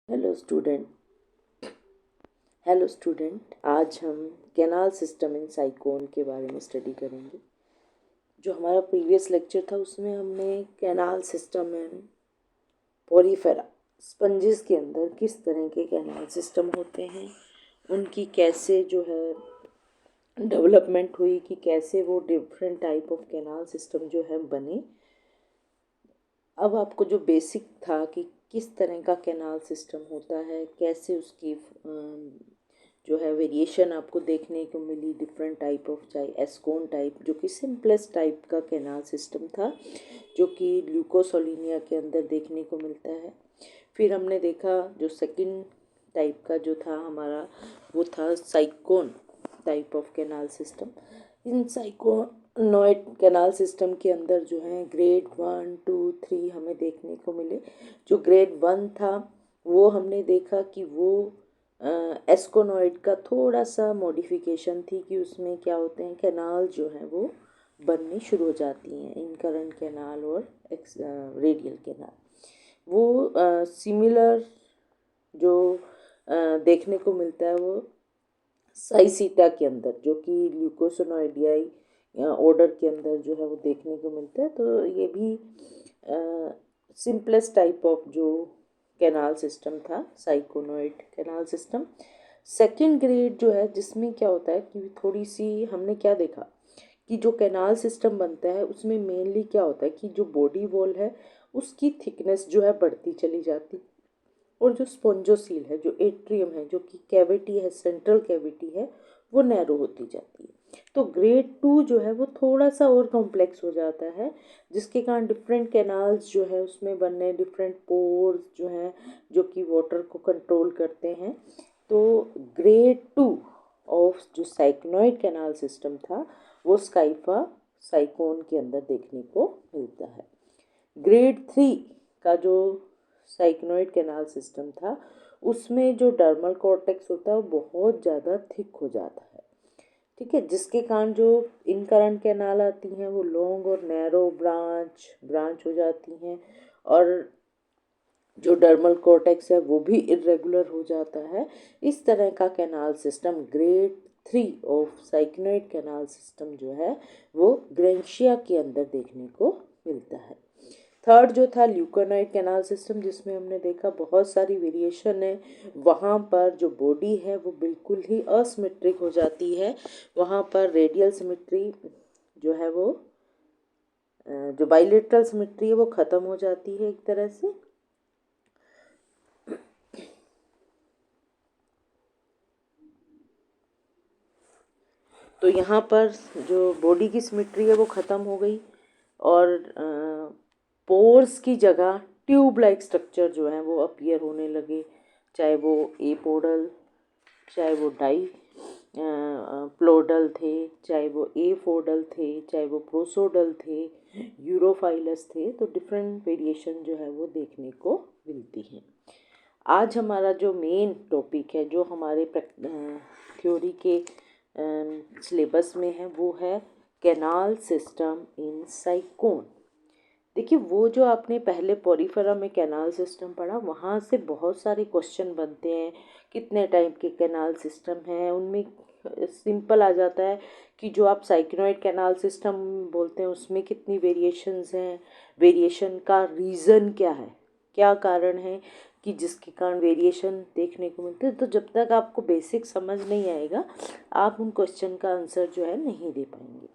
Hello student. आज हम canal system इन sycon के बारे में स्टडी करेंगे। जो हमारा प्रीवियस लेक्चर था उसमें हमने कैनाल सिस्टम इन पोरीफेरा स्पंजेस के अंदर किस तरह के कैनाल सिस्टम होते हैं, उनकी कैसे जो है डेवलपमेंट हुई कि कैसे वो different type of canal system जो है बने। अब आपको जो बेसिक था कि किस तरह का कैनाल सिस्टम होता है, कैसे उसकी जो है वेरिएशन आपको देखने को मिली डिफरेंट टाइप ऑफ, चाहे एस्कोन टाइप जो कि सिंपलेस्ट टाइप का कैनाल सिस्टम था जो कि ल्यूकोसोलिनिया के अंदर देखने को मिलता है। फिर हमने देखा जो सेकंड टाइप का जो था हमारा, वो था sycon type of canal system. इन साइकोनॉइड कैनाल सिस्टम के अंदर जो है ग्रेड 1, 2, 3 हमें देखने को मिले। जो ग्रेड 1 था वो हमने देखा कि वो एस्कोनॉइड का थोड़ा सा मॉडिफिकेशन थी कि उसमें क्या होते हैं, कैनाल जो हैं वो बननी शुरू हो जाती हैं, इनकरेंट कैनाल और रेडियल कैनाल। वो सिमिलर जो देखने को मिलता है वो साइसीटा के अंदर, जो कि ल्यूकोसिनोइडियाई ऑर्डर के अंदर जो है वो देखने को मिलता है। तो ये भी सिंपलेस्ट टाइप ऑफ जो कैनाल सिस्टम था साइकोनॉइड कैनाल सिस्टम। सेकंड ग्रेड जो है जिसमें क्या होता है कि थोड़ी सी हमने क्या देखा कि जो कैनाल सिस्टम बनता है उसमें मेनली क्या होता है कि जो बॉडी वॉल है उसकी थिकनेस जो है बढ़ती चली जाती, और जो स्पॉन्जोसील है, जो एट्रियम है, जो कि कैविटी है, सेंट्रल कैविटी है, वो नैरो होती जाती है। तो ग्रेड 2 जो है वो थोड़ा सा और कॉम्प्लेक्स हो जाता है, जिसके कारण डिफरेंट कैनाल्स जो है उसमें बनने, डिफरेंट पोर्स जो हैं जो कि वाटर को कंट्रोल करते हैं। तो ग्रेड 2 ऑफ जो साइक्नोइड कैनाल सिस्टम था वो स्काइफा साइकोन के अंदर देखने को मिलता है। ग्रेड 3 का जो साइक्नोइड कैनाल सिस्टम था उसमें जो डर्मल कॉर्टेक्स होता है वो बहुत ज़्यादा थिक हो जाता है, ठीक है, जिसके कारण जो इनकरेंट कैनाल आती हैं वो लॉन्ग और नैरो ब्रांच हो जाती हैं, और जो डर्मल कॉर्टेक्स है वो भी इरेगुलर हो जाता है। इस तरह का canal system grade 3 of syconoid canal system जो है वो ग्रेंशिया के अंदर देखने को मिलता है। थर्ड जो था ल्यूकोनॉइड कैनाल सिस्टम, जिसमें हमने देखा बहुत सारी वेरिएशन है। वहाँ पर जो बॉडी है वो बिल्कुल ही असिमेट्रिक हो जाती है, वहाँ पर रेडियल सिमेट्री जो है वो जो बाइलेटरल सिमेट्री है वो ख़त्म हो जाती है एक तरह से। तो यहाँ पर जो बॉडी की सिमेट्री है वो ख़त्म हो गई, और पोर्स की जगह ट्यूब लाइक स्ट्रक्चर जो है वो अपीयर होने लगे, चाहे वो एपोडल, चाहे वो डाई प्लोडल थे, चाहे वो एफोडल थे, चाहे वो प्रोसोडल थे, यूरोफाइलस थे। तो डिफरेंट वेरिएशन जो है वो देखने को मिलती हैं। आज हमारा जो मेन टॉपिक है जो हमारे थ्योरी के सिलेबस में है वो है कैनाल सिस्टम इन साइकोन। देखिए, वो जो आपने पहले पोरीफेरा में कैनाल सिस्टम पढ़ा वहाँ से बहुत सारे क्वेश्चन बनते हैं, कितने टाइप के कैनाल सिस्टम हैं उनमें। सिंपल आ जाता है कि जो आप साइक्नोइड कैनाल सिस्टम बोलते हैं उसमें कितनी वेरिएशंस हैं, वेरिएशन का रीज़न क्या है, क्या कारण है कि जिसके कारण वेरिएशन देखने को मिलते हैं। तो जब तक आपको बेसिक समझ नहीं आएगा आप उन क्वेश्चन का आंसर जो है नहीं दे पाएंगे।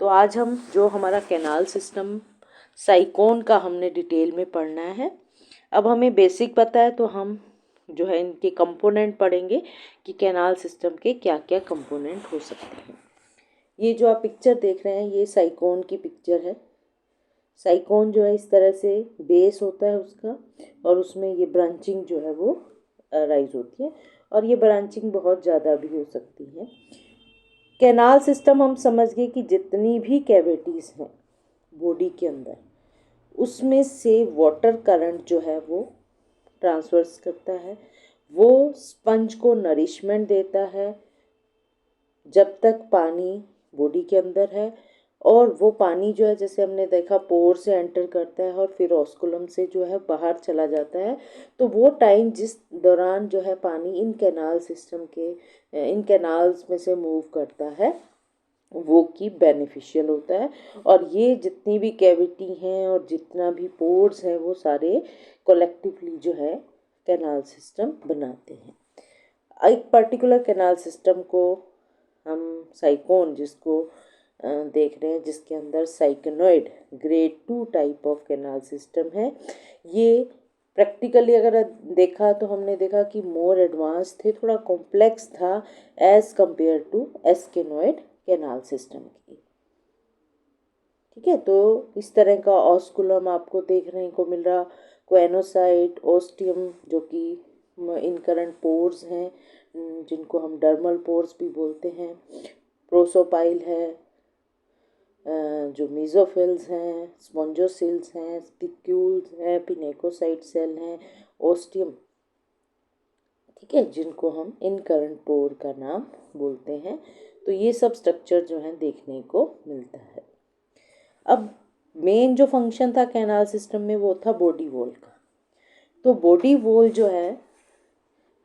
तो आज हम जो हमारा कैनाल सिस्टम साइकोन का हमने डिटेल में पढ़ना है। अब हमें बेसिक पता है तो हम जो है इनके कंपोनेंट पढ़ेंगे कि कैनाल सिस्टम के क्या क्या कंपोनेंट हो सकते हैं। ये जो आप पिक्चर देख रहे हैं ये साइकोन की पिक्चर है। साइकोन जो है इस तरह से बेस होता है उसका, और उसमें ये ब्रांचिंग जो है वो राइज होती है, और ये ब्रांचिंग बहुत ज़्यादा भी हो सकती है। कैनाल सिस्टम हम समझ गए कि जितनी भी कैविटीज़ हैं बॉडी के अंदर उसमें से वाटर करंट जो है वो ट्रांसवर्स करता है, वो स्पंज को नरिशमेंट देता है जब तक पानी बॉडी के अंदर है, और वो पानी जो है जैसे हमने देखा पोर से एंटर करता है और फिर ऑस्कुलम से जो है बाहर चला जाता है। तो वो टाइम जिस दौरान जो है पानी इन कैनाल सिस्टम के इन कैनाल्स में से मूव करता है वो की बेनिफिशियल होता है। और ये जितनी भी कैविटी हैं और जितना भी पोर्स हैं वो सारे कलेक्टिवली जो है कैनाल सिस्टम बनाते हैं। एक पर्टिकुलर कैनाल सिस्टम को हम साइकोन जिसको देख रहे हैं, जिसके अंदर syconoid grade 2 type of canal system है। ये प्रैक्टिकली अगर देखा तो हमने देखा कि मोर एडवांस थे, थोड़ा कॉम्प्लेक्स था as compare to asconoid canal system की। ठीक है, तो इस तरह का ऑस्कुलम आपको देखने को मिल रहा। क्वेनोसाइट, ओस्टियम जो कि इनकरेंट पोर्स हैं जिनको हम डर्मल पोर्स भी बोलते हैं, प्रोसोपाइल है, जो मीजोफिल्स हैं, स्पॉन्जोसिल्स हैं, स्पिक्यूल्स हैं, पिनेकोसाइट सेल हैं, ओस्टियम, ठीक है, जिनको हम इनकरेंट पोर का नाम बोलते हैं। तो ये सब स्ट्रक्चर जो है देखने को मिलता है। अब मेन जो फंक्शन था कैनाल सिस्टम में वो था बॉडी वॉल का। तो बॉडी वॉल जो है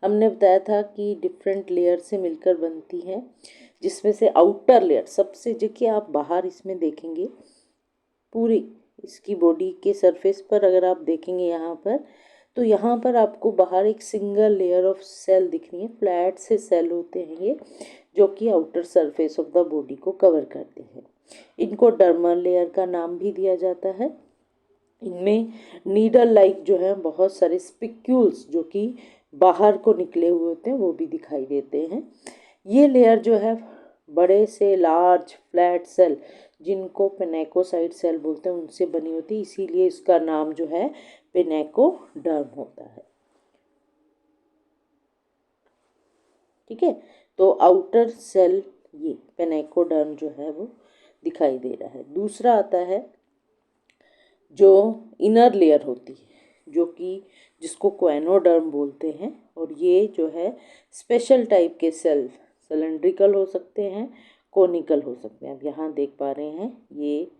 हमने बताया था कि डिफरेंट लेयर से मिलकर बनती है, जिसमें से आउटर लेयर सबसे, देखिए आप बाहर इसमें देखेंगे पूरी इसकी बॉडी के सरफेस पर अगर आप देखेंगे यहाँ पर, तो यहाँ पर आपको बाहर एक सिंगल लेयर ऑफ सेल दिख रही है। फ्लैट से सेल होते हैं ये, जो कि outer surface of the body को कवर करते हैं। इनको डर्मल लेयर का नाम भी दिया जाता है। इनमें नीडल लाइक जो है बहुत सारे स्पिक्यूल्स जो कि बाहर को निकले हुए होते हैं वो भी दिखाई देते हैं। ये लेयर जो है बड़े से लार्ज फ्लैट सेल जिनको पिनेकोसाइट सेल बोलते हैं उनसे बनी होती है, इसीलिए इसका नाम जो है पिनेकोडर्म होता है। ठीक है, तो आउटर सेल ये पिनेकोडर्म जो है वो दिखाई दे रहा है। दूसरा आता है जो इनर लेयर होती है जो कि जिसको क्वेनोडर्म बोलते हैं, और ये जो है स्पेशल टाइप के सेल सिलेंड्रिकल हो सकते हैं, कोनिकल हो सकते हैं। अब यहाँ देख पा रहे हैं ये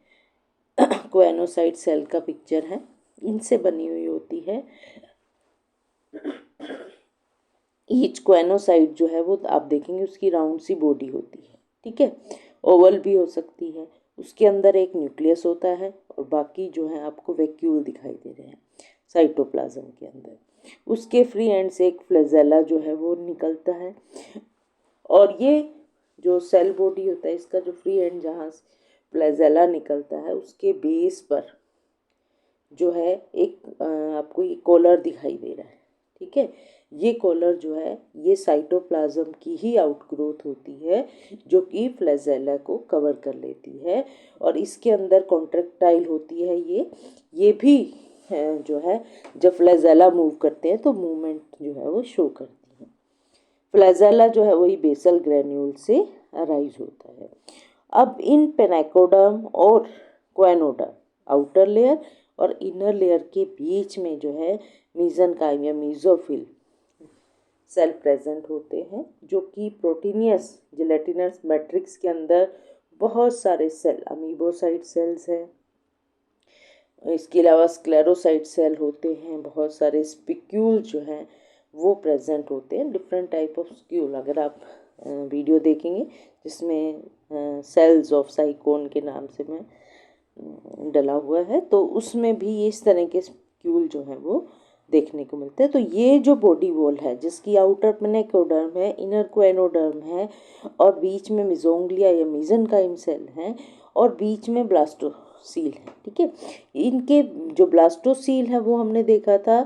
क्वेनोसाइट सेल का पिक्चर है, इनसे बनी हुई होती है। ईच क्वेनोसाइट जो है वो आप देखेंगे उसकी राउंड सी बॉडी होती है। ठीक है, ओवल भी हो सकती है। उसके अंदर एक न्यूक्लियस होता है और बाकी जो है आपको वैक्यूल दिखाई दे रहे हैं साइटोप्लाज्म के अंदर। उसके फ्री एंड से एक फ्लैजेला जो है वो निकलता है, और ये जो सेल बॉडी होता है इसका जो फ्री एंड जहाँ फ्लैजेला निकलता है उसके बेस पर जो है एक आपको ये कॉलर दिखाई दे रहा है। ठीक है, ये कॉलर जो है ये साइटोप्लाज्म की ही आउटग्रोथ होती है जो कि फ्लैजेला को कवर कर लेती है, और इसके अंदर कॉन्ट्रैक्टाइल होती है ये भी जो है जब फ्लैजेला मूव करते हैं तो मूवमेंट जो है वो शो करती है। फ्लैजेला जो है वही बेसल ग्रेन्यूल से अराइज होता है। अब इन पेनाकोडर्म और क्वेनोडर्म आउटर लेयर और इनर लेयर के बीच में जो है मीजनकाइम या मीजोफिल सेल प्रेजेंट होते हैं, जो कि प्रोटीनियस जिलेटिनस मैट्रिक्स के अंदर बहुत सारे सेल अमीबोसाइट सेल्स हैं। इसके अलावा स्क्लेरोसाइट सेल होते हैं, बहुत सारे स्पिक्यूल जो हैं वो प्रेजेंट होते हैं, डिफरेंट टाइप ऑफ स्क्यूल। अगर आप वीडियो देखेंगे जिसमें सेल्स ऑफ साइकोन के नाम से मैं डला हुआ है, तो उसमें भी इस तरह के स्क्यूल जो हैं वो देखने को मिलते हैं। तो ये जो बॉडी वॉल है जिसकी आउटर पेनाकोडर्म है, इनर क्वेनोडर्म है, और बीच में मिजोंग्लिया या मीजनकाइम सेल हैं, और बीच में ब्लास्टोसील है। ठीक है, इनके जो ब्लास्टोसील है वो हमने देखा था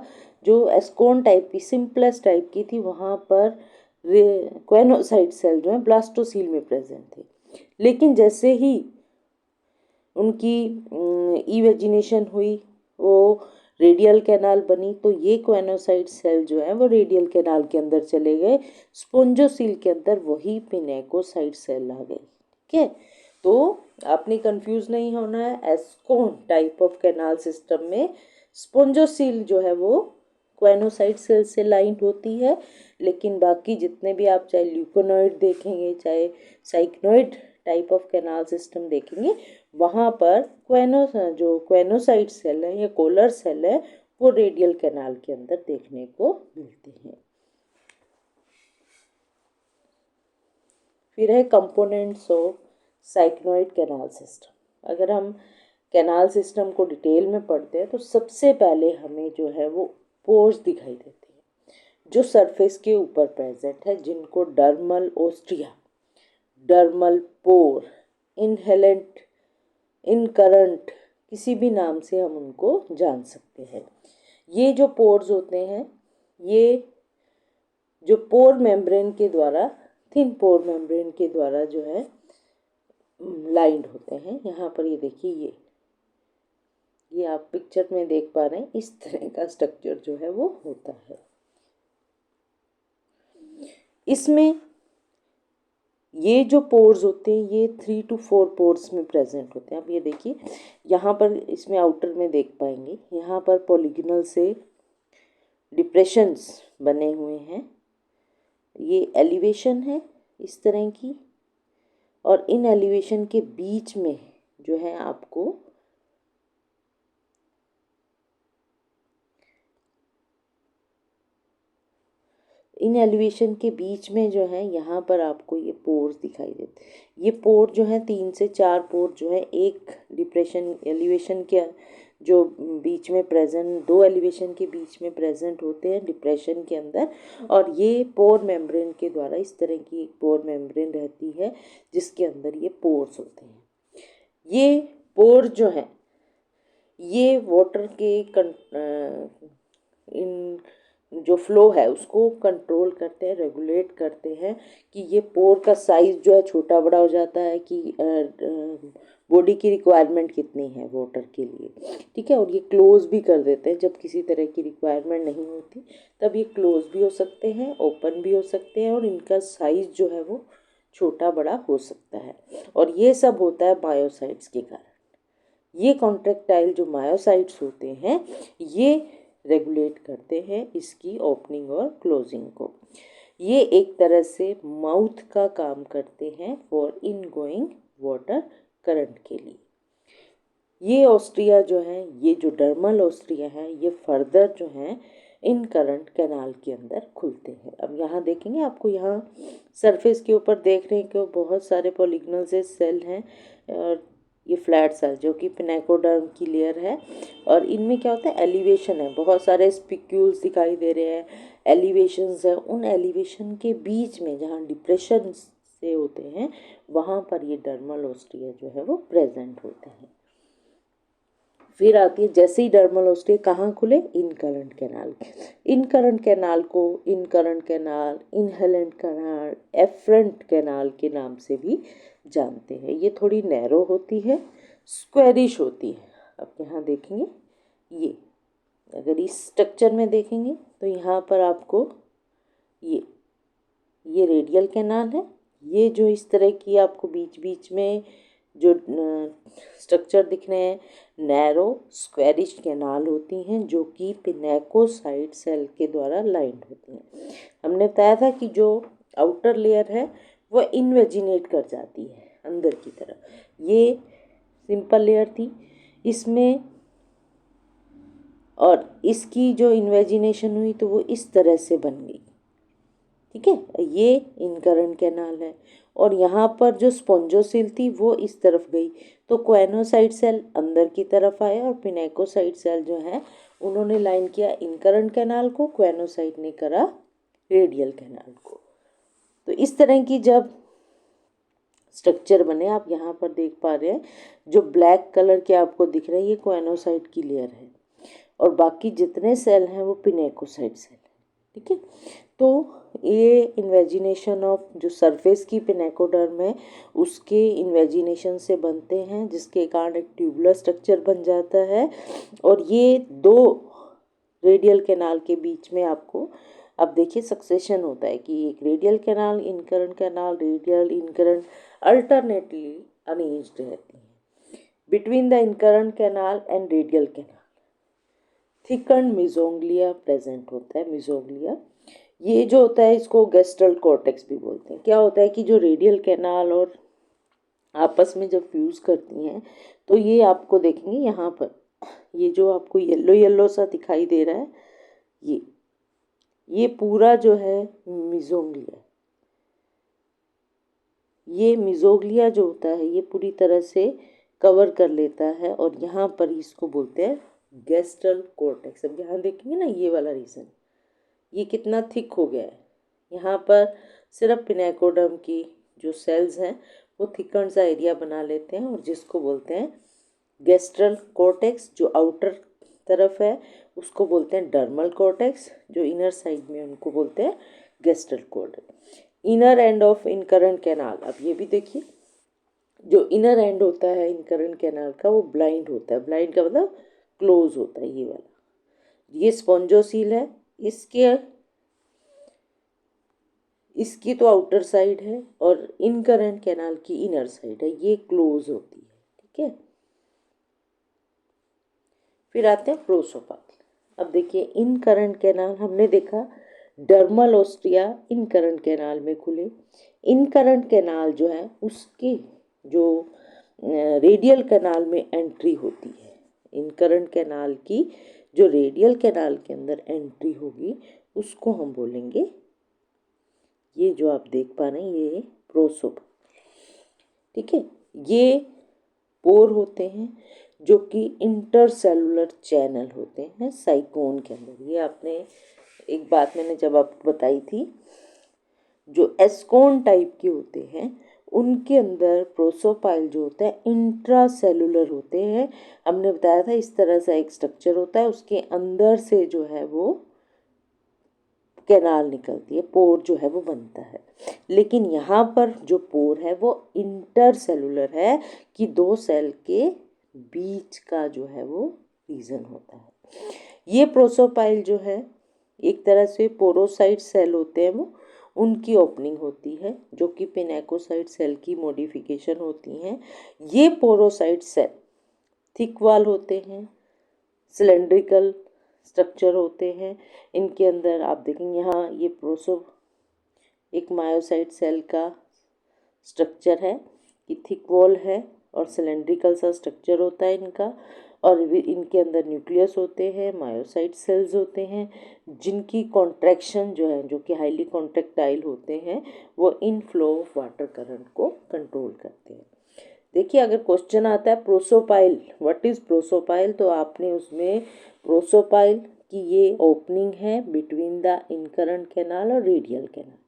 जो एस्कोन टाइप की सिंपलेस्ट टाइप की थी, वहाँ पर क्वेनोसाइट सेल जो है ब्लास्टोसील में प्रेजेंट थे। लेकिन जैसे ही उनकी इवेजिनेशन हुई, वो रेडियल कैनाल बनी, तो ये क्वेनोसाइट सेल जो है वो रेडियल कैनाल के अंदर चले गए, स्पोंजोसील के अंदर वही पिनेकोसाइट सेल आ गए। ठीक है, तो आपने कंफ्यूज नहीं होना है। Ascon type of canal system में स्पोंजोसील जो है वो क्वेनोसाइट सेल से लाइंड होती है, लेकिन बाकी जितने भी आप चाहे ल्यूकोनॉइड देखेंगे, चाहे साइक्नोइड टाइप ऑफ कैनाल सिस्टम देखेंगे वहाँ पर जो क्वेनोसाइट सेल है या कोलर सेल है वो रेडियल कैनाल के अंदर देखने को मिलते हैं। फिर है components of syconoid canal system. अगर हम कैनाल सिस्टम को डिटेल में पढ़ते हैं तो सबसे पहले हमें जो है वो पोर्स दिखाई देते हैं जो सरफेस के ऊपर प्रेजेंट है, जिनको डर्मल ओस्ट्रिया, डर्मल पोर, इनहेलेंट, इनकरंट, किसी भी नाम से हम उनको जान सकते हैं। ये जो पोर्स होते हैं ये जो पोर मेम्ब्रेन के द्वारा, थिन पोर मेम्ब्रेन के द्वारा जो है लाइंड होते हैं। यहाँ पर ये देखिए, ये आप पिक्चर में देख पा रहे हैं, इस तरह का स्ट्रक्चर जो है वो होता है। इसमें ये जो पोर्स होते हैं ये 3 to 4 पोर्स में प्रेजेंट होते हैं। अब ये देखिए यहाँ पर इसमें आउटर में देख पाएंगे, यहाँ पर पॉलीगनल से डिप्रेशंस बने हुए हैं। ये एलिवेशन है इस तरह की, और इन एलिवेशन के बीच में जो है आपको इन एलिवेशन के बीच में जो है यहाँ पर आपको ये पोर्स दिखाई देते हैं। ये पोर जो है 3 से 4 पोर जो है एक डिप्रेशन एलिवेशन के जो बीच में प्रेजेंट, 2 एलिवेशन के बीच में प्रेजेंट होते हैं डिप्रेशन के अंदर, और ये पोर मेम्ब्रेन के द्वारा इस तरह की एक पोर मेम्ब्रेन रहती है जिसके अंदर ये पोर्स होते हैं। ये पोर जो है ये वाटर के इन जो फ्लो है उसको कंट्रोल करते हैं, रेगुलेट करते हैं कि ये पोर का साइज़ जो है छोटा बड़ा हो जाता है कि बॉडी की रिक्वायरमेंट कितनी है वाटर के लिए, ठीक है। और ये क्लोज भी कर देते हैं, जब किसी तरह की रिक्वायरमेंट नहीं होती तब ये क्लोज भी हो सकते हैं, ओपन भी हो सकते हैं, और इनका साइज़ जो है वो छोटा बड़ा हो सकता है। और ये सब होता है मायोसाइट्स के कारण। ये कॉन्ट्रैक्टाइल जो मायोसाइट्स होते हैं ये रेगुलेट करते हैं इसकी ओपनिंग और क्लोजिंग को। ये एक तरह से माउथ का काम करते हैं फॉर इनगोइंग वाटर करंट के लिए। ये ऑस्ट्रिया जो है, ये जो डर्मल ऑस्ट्रिया है, ये फर्दर जो है इन करंट कैनाल के अंदर खुलते हैं। अब यहाँ देखेंगे, आपको यहाँ सरफेस के ऊपर देख रहे हैं कि बहुत सारे पॉलीगनल से सेल हैं, और ये फ्लैट सेल जो कि पिनेकोडर्म की लेयर है, और इनमें क्या होता है एलिवेशन है, बहुत सारे स्पिक्यूल्स दिखाई दे रहे हैं, एलिवेशंस है। उन एलिवेशन के बीच में जहाँ डिप्रेशन से होते हैं वहाँ पर ये डर्मल ऑस्ट्रिया जो है वो प्रेजेंट होते हैं। फिर आती है, जैसे ही डर्मल ऑस्ट्रिया कहाँ खुले, incurrent canal. Incurrent canal को incurrent canal, inhalant canal, afferent canal के नाम से भी जानते हैं। ये थोड़ी नैरो होती है, स्क्वेरिश होती है। अब यहाँ देखेंगे, ये अगर इस स्ट्रक्चर में देखेंगे तो यहाँ पर आपको ये रेडियल कैनाल है। ये जो इस तरह की आपको बीच बीच में जो स्ट्रक्चर दिख रहे हैं नैरो स्क्वेरिश कैनाल होती हैं, जो कि पिनेकोसाइट सेल के द्वारा लाइंड होती हैं। हमने बताया था कि जो आउटर लेयर है वो इन्वेजिनेट कर जाती है अंदर की तरफ। ये सिंपल लेयर थी इसमें, और इसकी जो इन्वेजिनेशन हुई तो वो इस तरह से बन गई, ठीक है। ये इनकरंट कैनाल है, और यहाँ पर जो स्पॉन्जोसिल थी वो इस तरफ गई, तो क्वेनोसाइट सेल अंदर की तरफ आए, और पिनेकोसाइट सेल जो है उन्होंने लाइन किया इनकरंट कैनाल को, क्वेनोसाइट ने करा रेडियल कैनाल को। तो इस तरह की जब स्ट्रक्चर बने, आप यहाँ पर देख पा रहे हैं जो ब्लैक कलर के आपको दिख रहे हैं ये क्वेनोसाइट की लेयर है, और बाकी जितने सेल हैं वो पिनेकोसाइट सेल है, ठीक है। तो ये इन्वेजिनेशन ऑफ जो सरफेस की पिनेकोडर्म है उसके इन्वेजिनेशन से बनते हैं, जिसके कारण एक ट्यूबुलर स्ट्रक्चर बन जाता है। और ये 2 रेडियल कैनाल के बीच में आपको अब देखिए सक्सेशन होता है कि एक radial canal, incurrent canal, radial, incurrent alternately arranged रहती हैं। Between the incurrent canal and radial canal thickened mesoglea present होता है। मेसोग्लिया ये जो होता है इसको गैस्ट्रल कॉर्टेक्स भी बोलते हैं। क्या होता है कि जो रेडियल कैनाल और आपस में जब फ्यूज़ करती हैं तो ये आपको देखेंगे यहाँ पर, ये जो आपको येलो येलो सा दिखाई दे रहा है, ये पूरा जो है मिजोग्लिया, ये मिजोग्लिया जो होता है ये पूरी तरह से कवर कर लेता है, और यहाँ पर इसको बोलते हैं गैस्ट्रल कॉर्टेक्स। अब यहाँ देखेंगे ना, ये वाला रीजन ये कितना थिक हो गया है, यहाँ पर सिर्फ पिनेकोडर्म की जो सेल्स हैं वो थिकन सा एरिया बना लेते हैं, और जिसको बोलते हैं गैस्ट्रल कॉर्टेक्स। जो आउटर तरफ है उसको बोलते हैं डर्मल कॉर्टेक्स, जो इनर साइड में उनको बोलते हैं gastral cortex. Inner end of incurrent canal, अब ये भी देखिए, जो इनर एंड होता है इनकरेंट कैनाल का वो ब्लाइंड होता है, ब्लाइंड का मतलब क्लोज होता है, ये वाला, ये स्पॉन्जोसील है, इसकी तो आउटर साइड है और इनकरेंट कैनाल की इनर साइड है, ये क्लोज होती है, ठीक है। फिर आते हैं प्रोसोपाइल। अब देखिए इनकरेंट कैनाल हमने देखा डर्मल ऑस्टिया इनकरेंट कैनाल में खुले। इनकरेंट कैनाल जो है उसके जो रेडियल कैनाल में एंट्री होती है, इनकरेंट कैनाल की जो रेडियल कैनाल के अंदर एंट्री होगी उसको हम बोलेंगे, ये जो आप देख पा रहे हैं ये प्रोसोपाइल, ठीक है। ये पोर होते हैं जो कि इंटरसेलुलर चैनल होते हैं साइकोन के अंदर। ये आपने एक बात मैंने जब आपको बताई थी, जो एस्कोन टाइप के होते हैं उनके अंदर प्रोसोपाइल जो होता है इंट्रासेलुलर होते हैं। हमने बताया था इस तरह से एक स्ट्रक्चर होता है, उसके अंदर से जो है वो कैनाल निकलती है, पोर जो है वो बनता है। लेकिन यहाँ पर जो पोर है वो इंटरसेलुलर है, कि दो सेल के बीच का जो है वो रीजन होता है। ये प्रोसोपाइल जो है एक तरह से पोरोसाइट सेल होते हैं वो, उनकी ओपनिंग होती है जो कि पिनेकोसाइट सेल की मॉडिफिकेशन होती हैं। ये पोरोसाइट सेल थिक वाल होते हैं, सिलेंड्रिकल स्ट्रक्चर होते हैं। इनके अंदर आप देखेंगे यहाँ ये एक मायोसाइट सेल का स्ट्रक्चर है, ये थिक वॉल है और सिलेंड्रिकल सा स्ट्रक्चर होता है इनका, और इनके अंदर न्यूक्लियस होते हैं, मायोसाइट सेल्स होते हैं, जिनकी कॉन्ट्रैक्शन जो है, जो कि हाईली कॉन्ट्रैक्टाइल होते हैं, वो इन फ्लो ऑफ वाटर करंट को कंट्रोल करते हैं। देखिए अगर क्वेश्चन आता है प्रोसोपाइल, व्हाट इज प्रोसोपाइल, तो आपने उसमें प्रोसोपाइल की ये ओपनिंग है बिटवीन द इनकरेंट कैनाल और रेडियल कैनाल,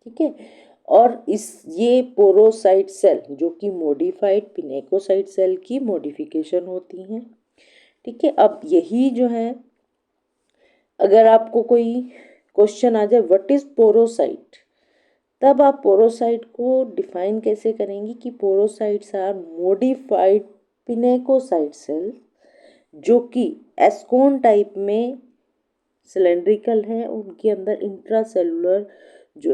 ठीक है। और ये पोरोसाइट सेल जो कि मॉडिफाइड पिनेकोसाइट सेल की मॉडिफिकेशन होती हैं, ठीक है। अब यही जो है, अगर आपको कोई क्वेश्चन आ जाए व्हाट इज पोरोसाइट, तब आप पोरोसाइट को डिफाइन कैसे करेंगी कि porocytes are modified pinacocyte cell जो कि एस्कोन टाइप में सिलेंड्रिकल है, उनके अंदर इंट्रासेलुलर जो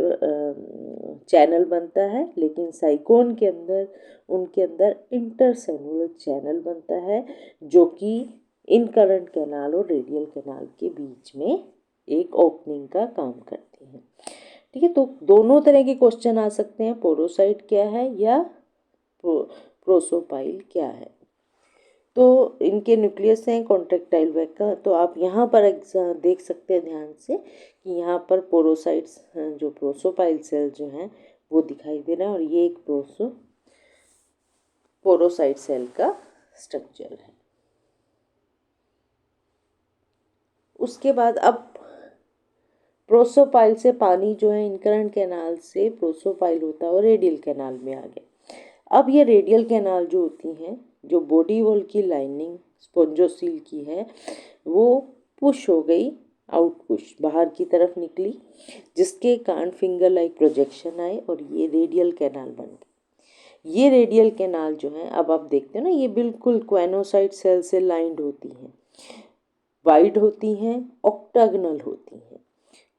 चैनल बनता है, लेकिन साइकोन के अंदर उनके अंदर इंटरसेलुलर चैनल बनता है जो कि इनकरेंट कैनाल और रेडियल कैनाल के बीच में एक ओपनिंग का काम करते हैं, ठीक है। तो दोनों तरह के क्वेश्चन आ सकते हैं, पोरोसाइट क्या है या प्रोसोपाइल क्या है। तो इनके न्यूक्लियस हैं कॉन्ट्रैक्टाइल वैक का, तो आप यहाँ पर देख सकते हैं ध्यान से कि यहाँ पर पोरोसाइट्स जो प्रोसोपाइल सेल जो हैं वो दिखाई दे रहा है, और ये एक पोरोसाइट सेल का स्ट्रक्चर है। उसके बाद अब प्रोसोपाइल से पानी जो है इनकरेंट कैनाल से प्रोसोपाइल होता है और रेडियल कैनाल में आ गया। अब ये रेडियल कैनाल जो होती हैं, जो बॉडी वॉल की लाइनिंग स्पॉन्जोसील की है, वो पुश हो गई, आउट पुश बाहर की तरफ निकली, जिसके कारण फिंगर लाइक प्रोजेक्शन आए और ये रेडियल कैनाल बन गई। ये रेडियल कैनाल जो है, अब आप देखते हो ना, ये बिल्कुल क्वेनोसाइट सेल से लाइंड होती हैं, वाइड होती हैं, ऑक्टागनल होती हैं।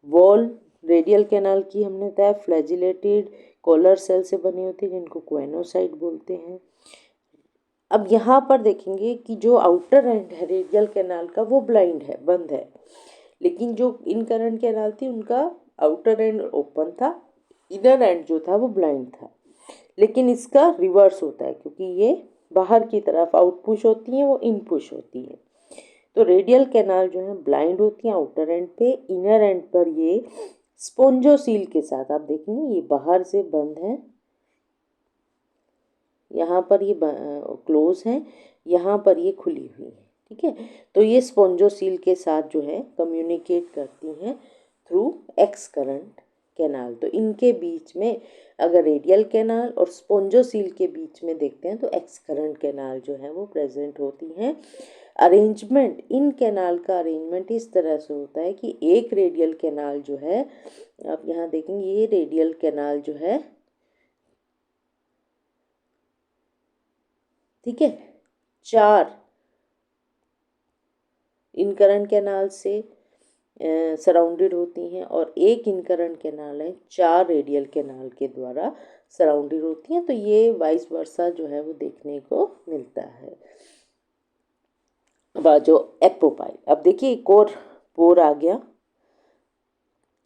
वॉल रेडियल कैनाल की हमने बताया फ्लैजिलेटेड कॉलर सेल से बनी होती है जिनको क्वेनोसाइट बोलते हैं। अब यहाँ पर देखेंगे कि जो आउटर एंड है रेडियल कैनाल का वो ब्लाइंड है, बंद है, लेकिन जो इनकरेंट कैनाल थी उनका आउटर एंड ओपन था, इनर एंड जो था वो ब्लाइंड था। लेकिन इसका रिवर्स होता है क्योंकि ये बाहर की तरफ आउटपुश होती हैं, वो इनपुश होती है। तो रेडियल कैनाल जो है ब्लाइंड होती है आउटर एंड पे, इनर एंड पर ये स्पोंजोसील के साथ, आप देखेंगे ये बाहर से बंद है, यहाँ पर ये क्लोज है, यहाँ पर ये खुली हुई है, ठीक है। तो ये स्पोंजोसील के साथ जो है कम्युनिकेट करती हैं थ्रू एक्स करंट कैनाल। तो इनके बीच में अगर रेडियल कैनाल और स्पोंजोसील के बीच में देखते हैं तो एक्स करंट कैनाल जो है वो प्रेजेंट होती हैं। अरेंजमेंट, इन कैनाल का अरेंजमेंट इस तरह से होता है कि एक रेडियल कैनाल जो है, आप यहाँ देखेंगे ये रेडियल कैनाल जो है, ठीक है, 4 इनकरंट कैनाल से सराउंडेड होती हैं और एक इनकरंट कैनाल है 4 रेडियल कैनाल के द्वारा सराउंडेड होती हैं। तो ये वाइस वर्सा जो है वो देखने को मिलता है। अब जो एपोपाइल, अब देखिए एक और पोर आ गया।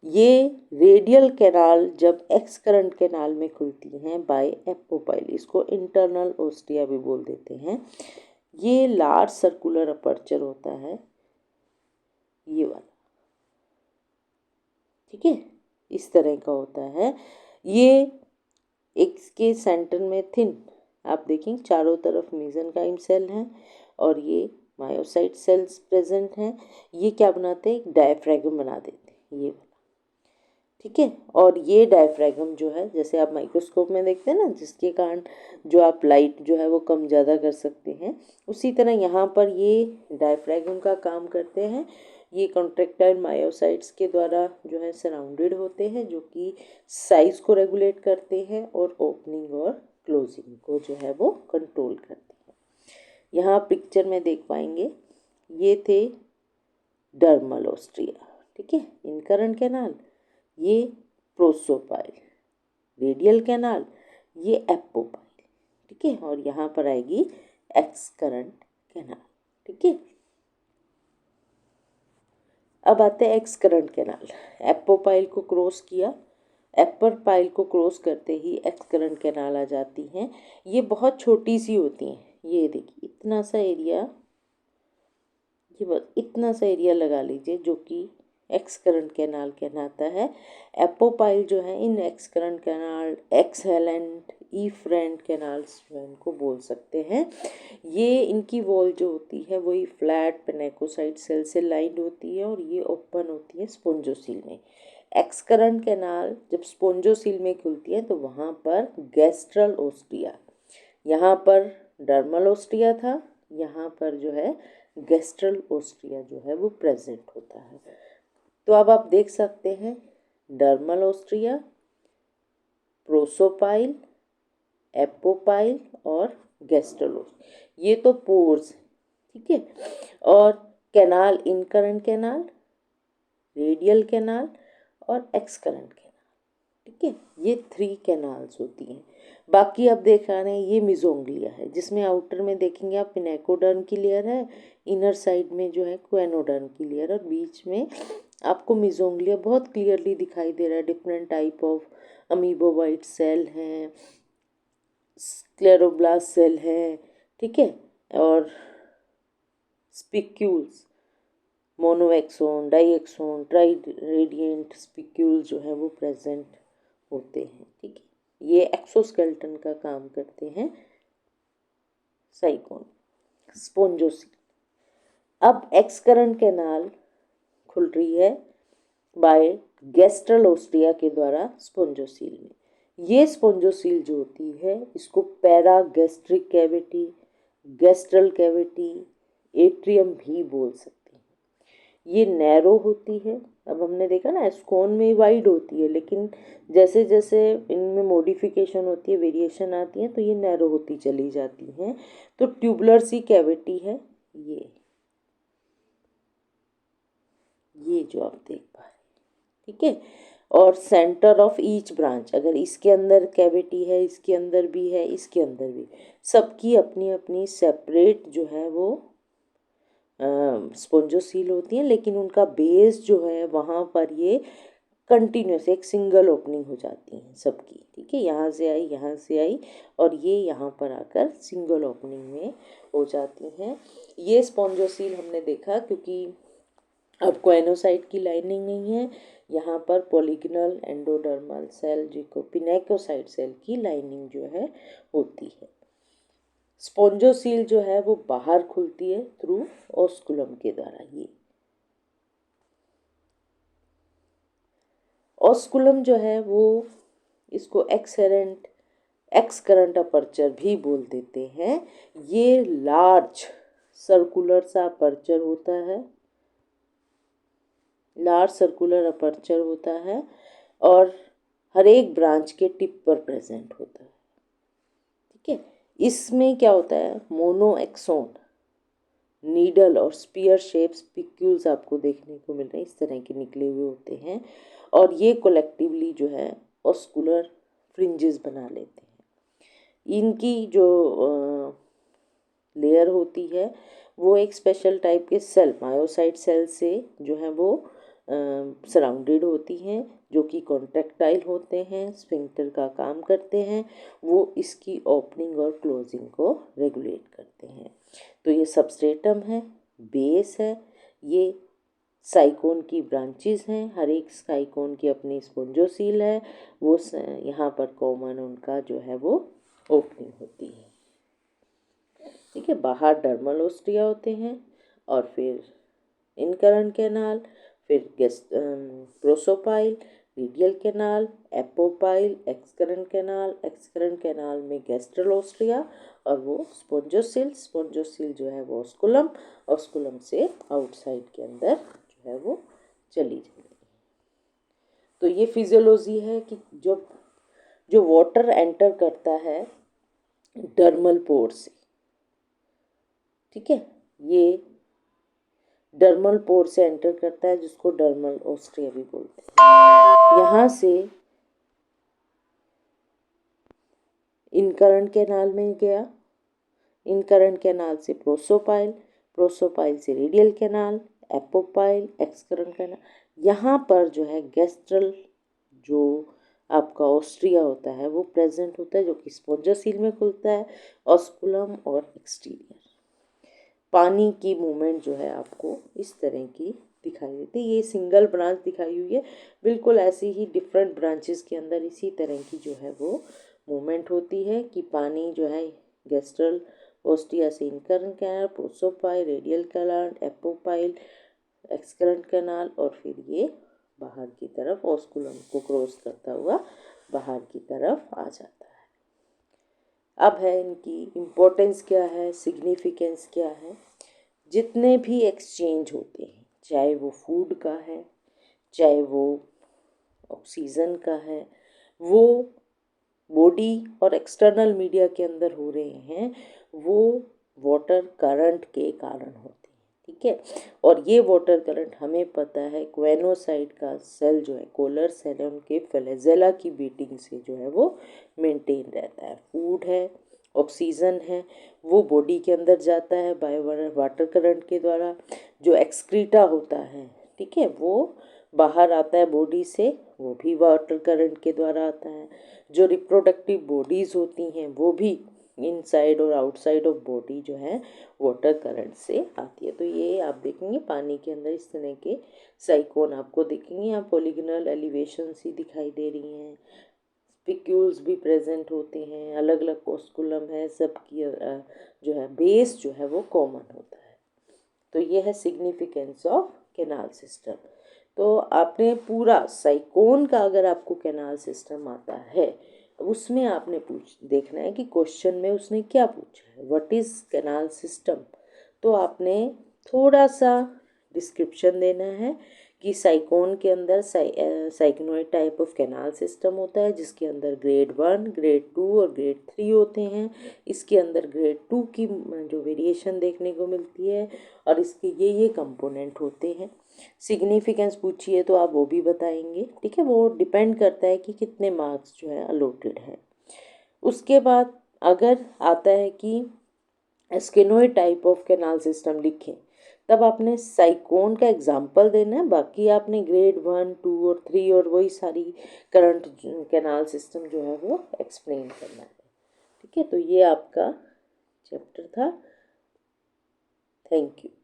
ये रेडियल कैनाल जब एक्स करंट कैनाल में खुलती हैं बाय एपोपाइल, इसको इंटरनल ओस्टिया भी बोल देते हैं। ये लार्ज सर्कुलर अपर्चर होता है, ये वाला, ठीक है, इस तरह का होता है। ये इसके सेंटर में थिन, आप देखेंगे चारों तरफ मेसेनकाइम सेल हैं और ये मायोसाइट सेल्स प्रेजेंट हैं। ये क्या बनाते हैं, एक डायफ्रागम बना देते हैं, ये वाला, ठीक है। और ये डायफ्रागम जो है, जैसे आप माइक्रोस्कोप में देखते हैं ना, जिसके कारण जो आप लाइट जो है वो कम ज़्यादा कर सकते हैं, उसी तरह यहाँ पर ये डायफ्रागम का काम करते हैं। ये कॉन्ट्रैक्टाइल मायोसाइट्स के द्वारा जो है सराउंडेड होते हैं, जो कि साइज को रेगुलेट करते हैं और ओपनिंग और क्लोजिंग को जो है वो कंट्रोल करते हैं। यहाँ पिक्चर में देख पाएंगे ये थे डर्मल ओस्ट्रिया, ठीक है, इनकरंट कैनाल, ये प्रोसोपाइल, रेडियल कैनाल, ये एपोपाइल, ठीक है, और यहाँ पर आएगी एक्स करंट कैनाल, ठीक है। अब आते हैं एक्स करंट कैनाल। एपोपाइल को क्रॉस किया, एपर पाइल को क्रॉस करते ही एक्स करंट कैनाल आ जाती हैं। ये बहुत छोटी सी होती हैं, ये देखिए इतना सा एरिया, ये बस इतना सा एरिया लगा लीजिए जो कि एक्स करंट कैनाल कहलाता है। एपोपाइल जो है in excurrent canal, exhalant, efferent canals जो है इनको बोल सकते हैं। ये इनकी वॉल जो होती है वही फ्लैट पेनेकोसाइट सेल से लाइंड होती है और ये ओपन होती है स्पोंजोसील में। एक्स करंट कैनाल जब स्पोंजोसील में खुलती है तो वहाँ पर गैस्ट्रल ओस्टिया, यहाँ पर डर्मल ओस्टिया था, यहाँ पर जो है गैस्ट्रल ओस्टिया जो है वो प्रेजेंट होता है। तो अब आप देख सकते हैं डर्मल ओस्ट्रिया, प्रोसोपाइल, एपोपाइल और गैस्ट्रल, ये तो पोर्स, ठीक है। और canal, incurrent canal, radial canal और एक्स करंट कैनाल, ठीक है, ये 3 कैनाल्स होती हैं। बाकी आप देख रहे हैं ये मिजोंग्लिया है, जिसमें आउटर में देखेंगे आप पिनेकोडर्म की लेयर है, इनर साइड में जो है क्वेनोडर्म की लेयर, और बीच में आपको मिजोंग्लिया बहुत क्लियरली दिखाई दे रहा है। डिफरेंट टाइप ऑफ अमीबोवाइट सेल हैं, स्क्लेरोब्लास्ट सेल हैं, ठीक है, और स्पिक्यूल्स, मोनोएक्सोन, डाईएक्सोन, ट्राई रेडिएंट स्पिक्यूल्स जो है वो प्रेजेंट होते हैं, ठीक है। ये एक्सोस्केलेटन का काम करते हैं साइकोन, स्पोंजोसील। अब एक्स करंट कैनाल खुल रही है बाय गैस्ट्रल ओस्टिया के द्वारा स्पोंजोसील में। ये स्पोंजोसील जो होती है इसको paragastric cavity, gastral cavity, atrium भी बोल सकते हैं। ये नैरो होती है। अब हमने देखा ना स्कोन में वाइड होती है, लेकिन जैसे जैसे इनमें मॉडिफिकेशन होती है, वेरिएशन आती है, तो ये नैरो होती चली जाती हैं। तो ट्यूबुलर सी कैविटी है ये जो आप देख पा रहे हैं, ठीक है। और सेंटर ऑफ ईच ब्रांच, अगर इसके अंदर कैविटी है, इसके अंदर भी है, इसके अंदर भी, सबकी अपनी अपनी सेपरेट जो है वो स्पोंजोसील होती हैं, लेकिन उनका बेस जो है वहाँ पर ये कंटिन्यूस एक सिंगल ओपनिंग हो जाती हैं सबकी, ठीक है, यहाँ से आई, यहाँ से आई, और ये यहाँ पर आकर सिंगल ओपनिंग में हो जाती हैं। ये स्पॉन्जोसील हमने देखा क्योंकि अब कोएनोसाइट की लाइनिंग नहीं है, यहाँ पर पॉलीगनल एंडोडर्मल सेल जिको पिनेकोसाइट सेल की लाइनिंग जो है होती है। स्पॉन्जोसील जो है वो बाहर खुलती है थ्रू ऑस्कुलम के द्वारा। ये ऑस्कुलम जो है वो इसको एक्स करंट अपर्चर भी बोल देते हैं। ये लार्ज सर्कुलर सा अपर्चर होता है, लार्ज सर्कुलर अपर्चर होता है और हर एक ब्रांच के टिप पर प्रेजेंट होता है, ठीक है। इसमें क्या होता है, मोनो एक्सोन, नीडल और स्पीयर शेप्स पिक्यूल्स आपको देखने को मिल रहे हैं, इस तरह के निकले हुए होते हैं और ये कलेक्टिवली जो है ऑस्कुलर फ्रिंजेस बना लेते हैं। इनकी जो लेयर होती है वो एक स्पेशल टाइप के सेल, मायोसाइट सेल से जो है वो सराउंडेड होती हैं, जो कि कॉन्ट्रैक्टाइल होते हैं, स्फिंक्टर का काम करते हैं, वो इसकी ओपनिंग और क्लोजिंग को रेगुलेट करते हैं। तो ये सबस्ट्रेटम है, बेस है, ये साइकोन की ब्रांचेस हैं, हर एक साइकोन की अपनी स्पॉन्जोसील है, वो यहाँ पर कॉमन उनका जो है वो ओपनिंग होती है, ठीक है। बाहर डर्मल ओस्टिया होते हैं और फिर इनकरंट कैनाल, फिर prosopyle, radial canal, apopyle, excurrent canal में गैस्ट्रल ओस्ट्रिया और वो स्पॉन्जोसील जो है वो ऑस्कुलम, ऑस्कुलम से आउटसाइड के अंदर जो है वो चली जाती है। तो ये फिजियोलॉजी है कि जब जो वाटर एंटर करता है डर्मल पोर से, ठीक है, ये डर्मल पोर से एंटर करता है जिसको डर्मल ओस्ट्रिया भी बोलते हैं। यहाँ से इनकरंट कैनाल में गया, इनकरंट कैनाल से प्रोसोपाइल, प्रोसोपाइल से radial canal, apopyle, excurrent canal, यहाँ पर जो है गैस्ट्रल जो आपका ऑस्ट्रिया होता है वो प्रेजेंट होता है, जो कि स्पॉन्जोसील में खुलता है, ऑस्कुलम और एक्सटीरियर। पानी की मूवमेंट जो है आपको इस तरह की दिखाई देती है। ये सिंगल ब्रांच दिखाई हुई है, बिल्कुल ऐसी ही डिफरेंट ब्रांचेस के अंदर इसी तरह की जो है वो मूवमेंट होती है कि पानी जो है गैस्ट्रल ओस्टिया से incurrent canal, prosopyle, radial canal, apopyle, excurrent canal और फिर ये बाहर की तरफ ऑस्कुलम को क्रॉस करता हुआ बाहर की तरफ आ जाता है। अब है इनकी इम्पोर्टेंस क्या है, सिग्निफिकेंस क्या है। जितने भी एक्सचेंज होते हैं, चाहे वो फूड का है, चाहे वो ऑक्सीजन का है, वो बॉडी और एक्सटर्नल मीडिया के अंदर हो रहे हैं, वो वाटर करंट के कारण होते हैं, ठीक है। और ये वाटर करंट हमें पता है क्वेनोसाइट का सेल जो है, कोलर सेल है, उनके फ्लैजेला की बीटिंग से जो है वो मेंटेन रहता है। फूड है, ऑक्सीजन है, वो बॉडी के अंदर जाता है बाय वाटर करंट के द्वारा। जो एक्सक्रीटा होता है, ठीक है, वो बाहर आता है बॉडी से, वो भी वाटर करंट के द्वारा आता है। जो रिप्रोडक्टिव बॉडीज़ होती हैं वो भी इनसाइड और आउटसाइड ऑफ बॉडी जो है वाटर करंट से आती है। तो ये आप देखेंगे पानी के अंदर इस तरह के साइकोन आपको दिखेंगे, यहाँ पॉलीगनल एलिवेशन सी दिखाई दे रही हैं, स्पिक्यूल्स भी प्रेजेंट होते हैं, अलग अलग ऑस्कुलम है, सबकी जो है बेस जो है वो कॉमन होता है। तो ये है सिग्निफिकेंस ऑफ कैनाल सिस्टम। तो आपने पूरा साइकोन का अगर आपको कैनाल सिस्टम आता है, उसमें आपने देखना है कि क्वेश्चन में उसने क्या पूछा है, व्हाट इज़ कैनाल सिस्टम। तो आपने थोड़ा सा डिस्क्रिप्शन देना है कि साइकोन के अंदर साइक्नोइड टाइप ऑफ कैनाल सिस्टम होता है, जिसके अंदर ग्रेड 1, ग्रेड 2 और ग्रेड 3 होते हैं। इसके अंदर ग्रेड 2 की जो वेरिएशन देखने को मिलती है और इसके ये कंपोनेंट होते हैं। सिग्निफिकेंस पूछिए तो आप वो भी बताएंगे, ठीक है, वो डिपेंड करता है कि कितने मार्क्स जो है अलॉटेड है। उसके बाद अगर आता है कि स्केनोइड टाइप ऑफ कैनाल सिस्टम लिखें, तब आपने साइकोन का एग्जाम्पल देना है, बाकी आपने ग्रेड 1, 2 और 3 और वही सारी करंट कैनाल सिस्टम जो है वो एक्सप्लेन करना है। ठीक है, तो ये आपका चैप्टर था। Thank you.